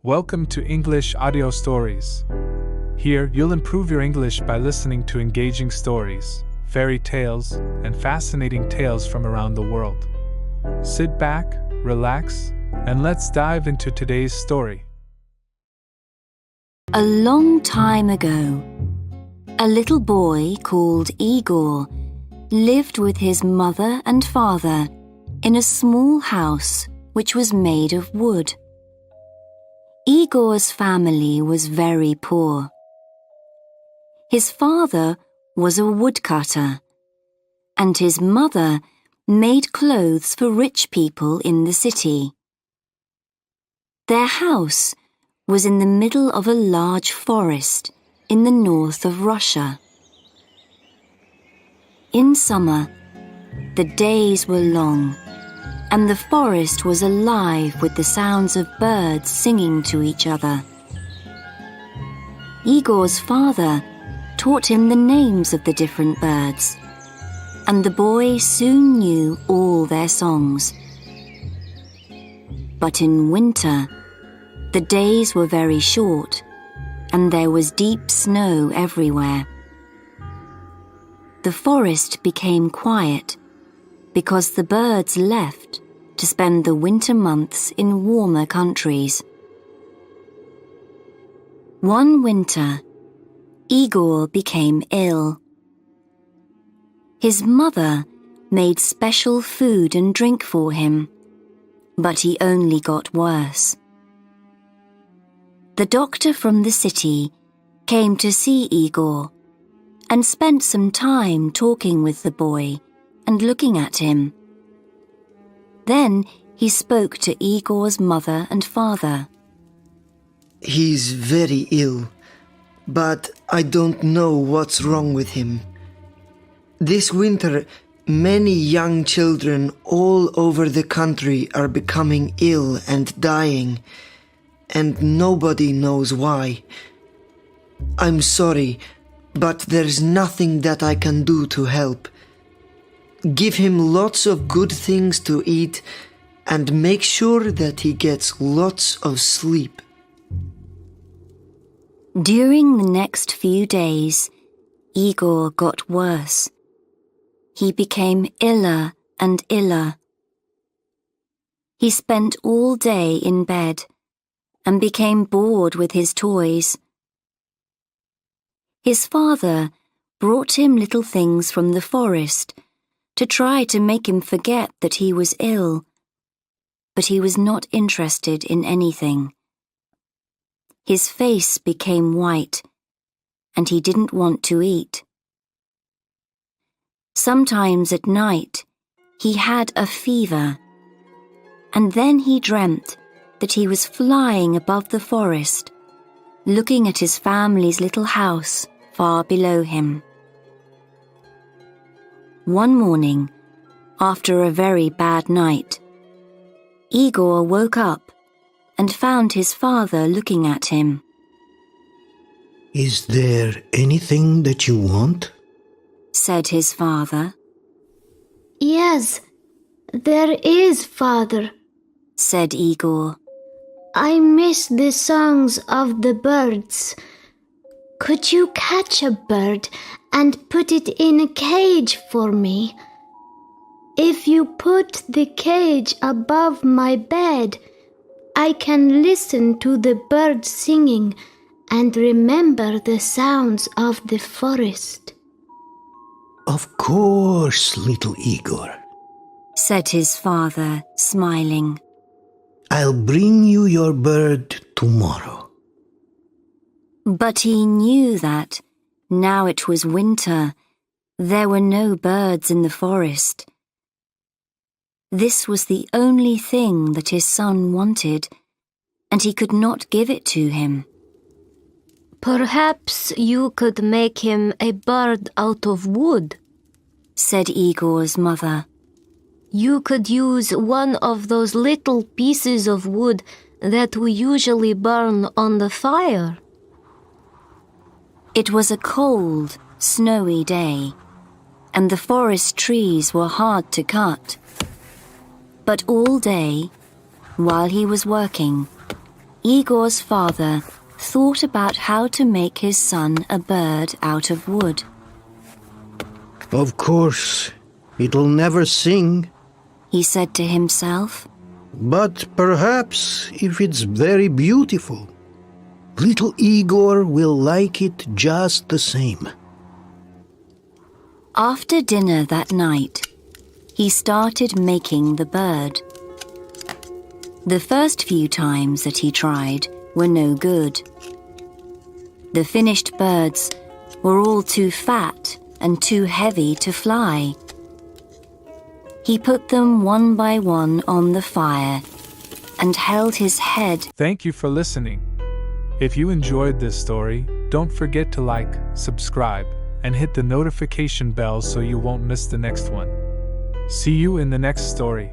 Welcome to English Audio Stories. Here, you'll improve your English by listening to engaging stories, fairy tales, and fascinating tales from around the world. Sit back, relax, and let's dive into today's story. A long time ago, a little boy called Igor lived with his mother and father in a small house which was made of wood. Igor's family was very poor. His father was a woodcutter, and his mother made clothes for rich people in the city. Their house was in the middle of a large forest in the north of Russia. In summer, the days were long, and the forest was alive with the sounds of birds singing to each other. Igor's father taught him the names of the different birds, and the boy soon knew all their songs. But in winter, the days were very short, and there was deep snow everywhere. The forest became quiet because the birds left to spend the winter months in warmer countries. One winter, Igor became ill. His mother made special food and drink for him, but he only got worse. The doctor from the city came to see Igor and spent some time talking with the boy and looking at him. Then he spoke to Igor's mother and father. He's very ill, but I don't know what's wrong with him. This winter, many young children all over the country are becoming ill and dying, and nobody knows why. I'm sorry, but there's nothing that I can do to help. Give him lots of good things to eat and make sure that he gets lots of sleep. During the next few days, Igor got worse. He became iller and iller. He spent all day in bed and became bored with his toys. His father brought him little things from the forest to try to make him forget that he was ill, but he was not interested in anything. His face became white, and he didn't want to eat. Sometimes at night, he had a fever, and then he dreamt that he was flying above the forest, looking at his family's little house far below him. One morning, after a very bad night, Igor woke up and found his father looking at him. "Is there anything that you want?" said his father. "Yes, there is, Father," said Igor. "I miss the songs of the birds. Could you catch a bird and put it in a cage for me? If you put the cage above my bed, I can listen to the birds singing and remember the sounds of the forest." "Of course, little Igor," said his father, smiling. "I'll bring you your bird tomorrow." But he knew that, now it was winter, there were no birds in the forest. This was the only thing that his son wanted, and he could not give it to him. "Perhaps you could make him a bird out of wood," said Igor's mother. "You could use one of those little pieces of wood that we usually burn on the fire." It was a cold, snowy day, and the forest trees were hard to cut. But all day, while he was working, Igor's father thought about how to make his son a bird out of wood. Of course, it'll never sing. He said to himself. But perhaps if it's very beautiful, little Igor will like it just the same. After dinner that night, he started making the bird. The first few times that he tried were no good. The finished birds were all too fat and too heavy to fly. He put them one by one on the fire and held his head. Thank you for listening. If you enjoyed this story, don't forget to like, subscribe, and hit the notification bell so you won't miss the next one. See you in the next story.